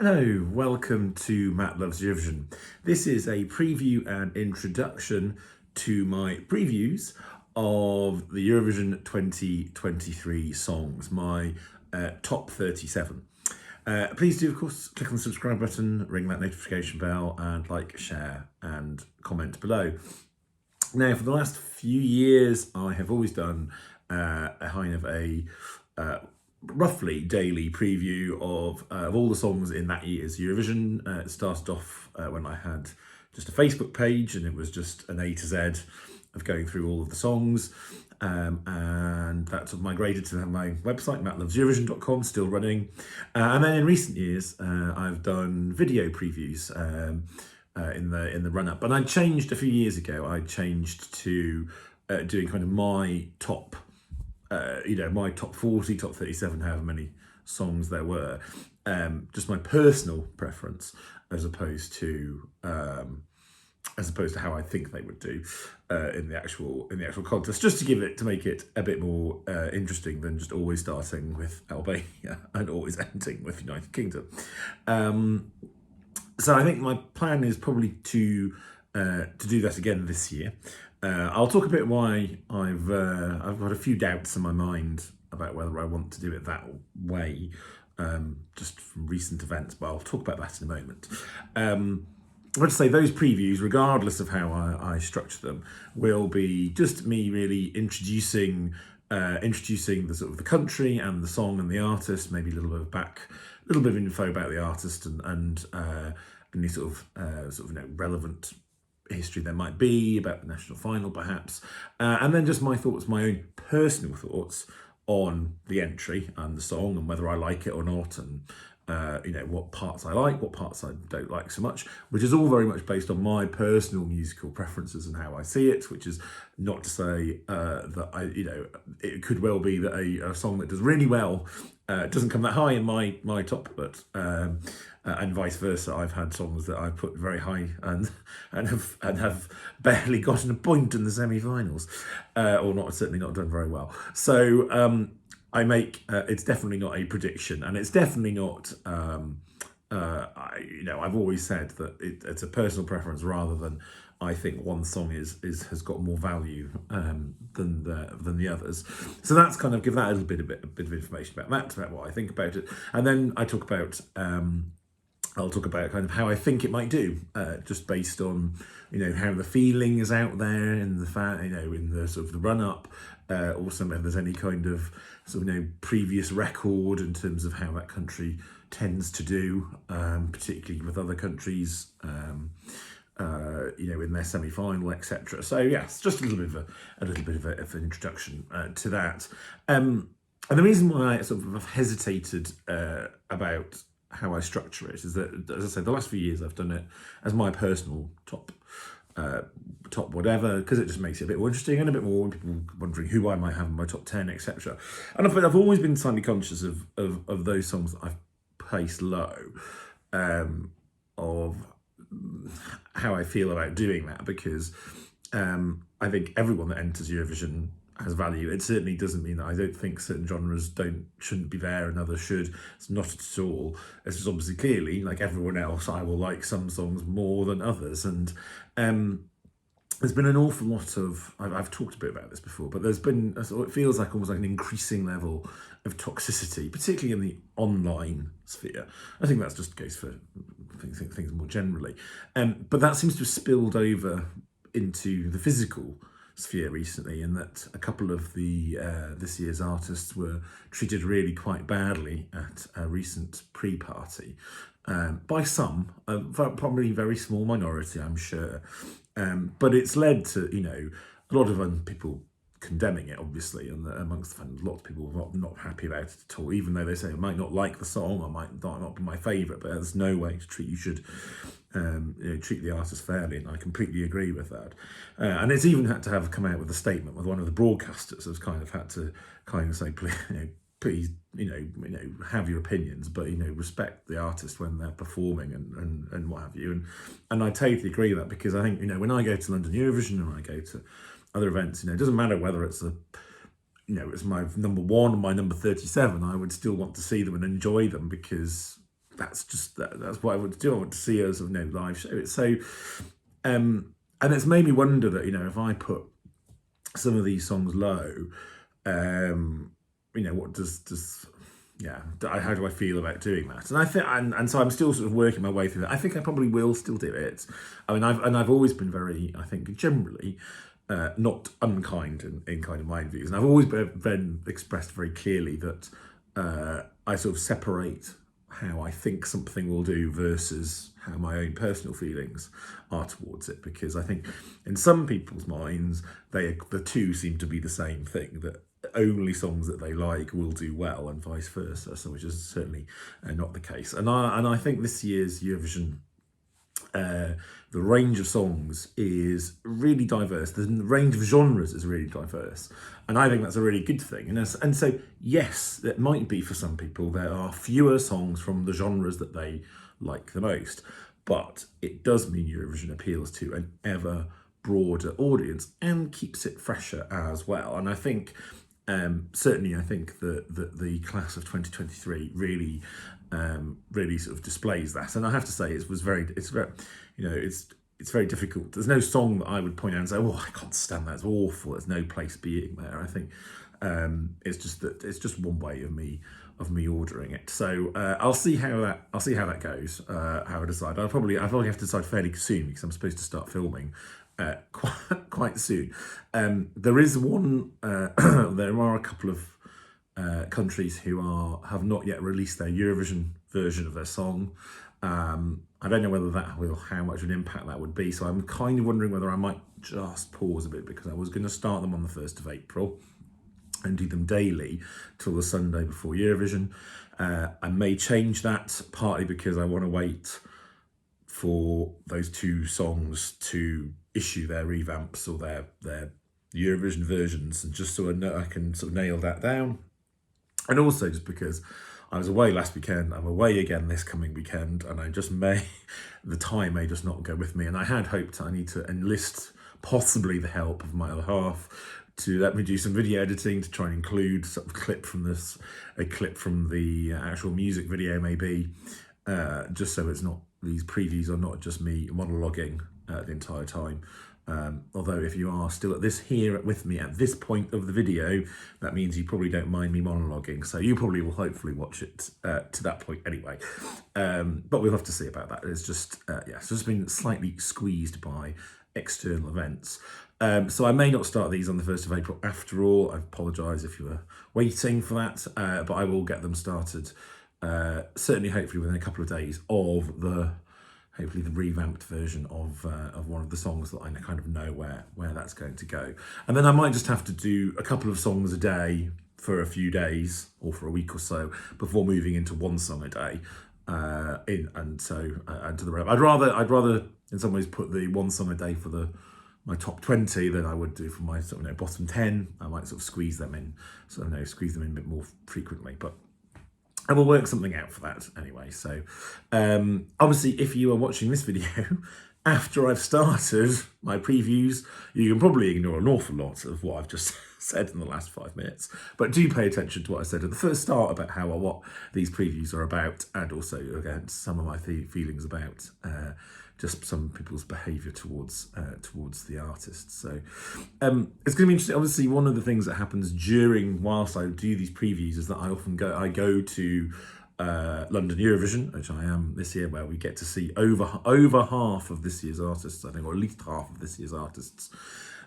Hello, welcome to Matt Loves Eurovision. This is a preview and introduction to my previews of the Eurovision 2023 songs, my top 37. Please do, of course, click on the subscribe button, ring that notification bell, and like, share, and comment below. Now, for the last few years, I have always done a kind of a roughly daily preview of all the songs in that year's Eurovision. It started off when I had just a Facebook page, and it was just an A to Z of going through all of the songs. And that sort of migrated to my website, mattloveseurovision.com, still running. And then in recent years, I've done video previews in the run up. And I changed a few years ago. I changed to doing kind of my top, my top 40, top 37, however many songs there were. Just my personal preference, as opposed to how I think they would do in the actual contest, just to make it a bit more interesting than just always starting with Albania and always ending with United Kingdom. So I think my plan is probably to do that again this year. I'll talk a bit why I've got a few doubts in my mind about whether I want to do it that way, just from recent events, but I'll talk about that in a moment. I would say those previews, regardless of how I structure them, will be just me really introducing the sort of the country and the song and the artist, maybe a little bit of info about the artist and any sort of relevant history there might be about the national final, perhaps, and then just my own personal thoughts on the entry and the song and whether I like it or not, and what parts I like, what parts I don't like so much, which is all very much based on my personal musical preferences and how I see it, which is not to say that it could well be that a song that does really well doesn't come that high in my top, but and vice versa. I've had songs that I put very high and have barely gotten a point in the semi-finals, or certainly not done very well. So it's definitely not a prediction, and it's definitely not. I've always said that it's a personal preference rather than I think one song has got more value than the others. So that's kind of give that a bit of information about what I think about it, and then I'll talk about kind of how I think it might do, just based on how the feeling is out there in the sort of the run up. Also, if there's any kind of previous record in terms of how that country tends to do, particularly with other countries, in their semi-final, etc. So yes, just a little bit of an introduction to that. And the reason why I sort of have hesitated about how I structure it is that, as I said, the last few years I've done it as my personal top whatever, because it just makes it a bit more interesting and a bit more people wondering who I might have in my top 10, etc. And I've always been slightly conscious of those songs that I've placed low, of how I feel about doing that, because I think everyone that enters Eurovision has value. It certainly doesn't mean that I don't think certain genres shouldn't be there and others should. It's not at all. It's just obviously clearly, like everyone else, I will like some songs more than others. And there's been an awful lot of, I've talked a bit about this before, but there's been, it feels like almost like an increasing level of toxicity, particularly in the online sphere. I think that's just the case for things more generally. But that seems to have spilled over into the physical sphere recently, in that a couple of the this year's artists were treated really quite badly at a recent pre-party by some, probably very small minority, I'm sure, but it's led to a lot of people condemning it, obviously, and amongst the fans, lots of people are not happy about it at all, even though they say I might not like the song, or might not be my favourite, but there's no way to treat, you should treat the artist fairly, and I completely agree with that. And it's even had to have come out with a statement with one of the broadcasters has kind of had to kind of say, please, have your opinions, but respect the artist when they're performing and what have you. And I totally agree with that, because I think when I go to London Eurovision and I go to other events, it doesn't matter whether it's it's my number 1 or my number 37. I would still want to see them and enjoy them, because that's what I want to do. I want to see a sort of live show. So, and it's made me wonder that if I put some of these songs low, what how do I feel about doing that? And I think, and so I'm still sort of working my way through that. I think I probably will still do it. I mean, I've always been very, I think, generally not unkind in kind of my views, and I've always been expressed very clearly that I sort of separate how I think something will do versus how my own personal feelings are towards it, because I think in some people's minds the two seem to be the same thing, that only songs that they like will do well and vice versa, so which is certainly not the case. And I think this year's Eurovision, the range of songs is really diverse. The range of genres is really diverse, and I think that's a really good thing. And so, yes, it might be for some people there are fewer songs from the genres that they like the most, but it does mean Eurovision appeals to an ever broader audience and keeps it fresher as well. And I think certainly, I think that the class of 2023 really sort of displays that. And I have to say, it's very difficult. There's no song that I would point out and say, "Oh, I can't stand that. It's awful. There's no place being there." I think it's just one way of me ordering it. So I'll see how that goes. How I decide. I'll probably have to decide fairly soon, because I'm supposed to start filming quite soon. There is one. There are a couple of countries who have not yet released their Eurovision version of their song. I don't know whether how much of an impact that would be. So I'm kind of wondering whether I might just pause a bit, because I was going to start them on the 1st of April and do them daily till the Sunday before Eurovision. I may change that, partly because I want to wait for those two songs to issue their revamps or their Eurovision versions, and just so I can sort of nail that down. And also just because I was away last weekend, I'm away again this coming weekend, and the time may just not go with me. And I had hoped I need to enlist possibly the help of my other half to let me do some video editing to try and include sort of a clip from the actual music video, maybe, just so it's not, these previews are not just me monologuing the entire time. Although if you are still here with me at this point of the video, that means you probably don't mind me monologuing, so you probably will hopefully watch it to that point anyway. But we'll have to see about that. It's just it's just been slightly squeezed by external events. So I may not start these on the 1st of April after all. I apologise if you were waiting for that, but I will get them started certainly, hopefully within a couple of days of hopefully the revamped version of one of the songs that I kind of know where that's going to go. And then I might just have to do a couple of songs a day for a few days or for a week or so before moving into one song a day. And to the rep. I'd rather in some ways put the one song a day for my top 20 than I would do for my sort of bottom 10. I might sort of squeeze them in a bit more frequently, but I will work something out for that anyway. So obviously, if you are watching this video after I've started my previews, you can probably ignore an awful lot of what I've just said in the last 5 minutes. But do pay attention to what I said at the first start about what these previews are about, and also, again, some of my feelings about just some people's behaviour towards the artists. So it's going to be interesting. Obviously, one of the things that happens whilst I do these previews is that I often go to London Eurovision, which I am this year, where we get to see over half of this year's artists, I think, or at least half of this year's artists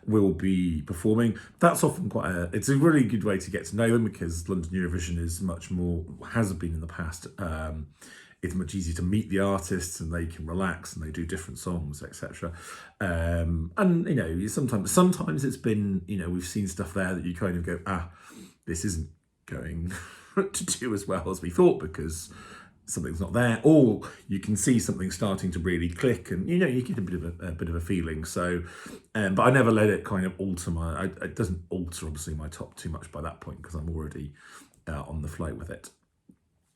will be performing. That's often it's a really good way to get to know them, because London Eurovision is much more, has been in the past, it's much easier to meet the artists, and they can relax and they do different songs, etc. And sometimes it's been, we've seen stuff there that you kind of go, this isn't going to do as well as we thought because something's not there, or you can see something starting to really click, and you get a bit of a feeling. So, but I never let it kind of alter it doesn't alter obviously my top too much by that point, because I'm already on the flow with it.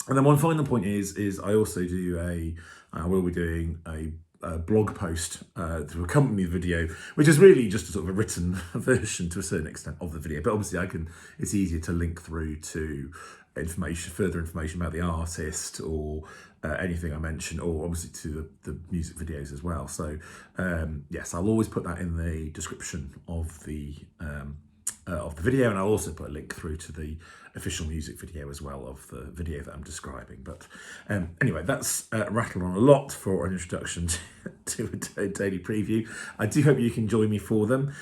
And then one final point is I also I will be doing a blog post to accompany the video, which is really just a sort of a written version to a certain extent of the video. But obviously it's easier to link through to further information about the artist, or anything I mentioned, or obviously to the music videos as well. So yes, I'll always put that in the description of the video, and I'll also put a link through to the official music video as well of the video that I'm describing. But anyway, that's rattled on a lot for an introduction to a daily preview. I do hope you can join me for them.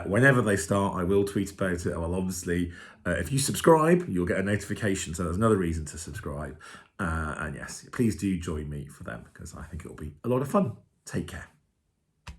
Whenever they start, I will tweet about it. I will obviously, if you subscribe, you'll get a notification, so there's another reason to subscribe. And yes, please do join me for them, because I think it'll be a lot of fun. Take care.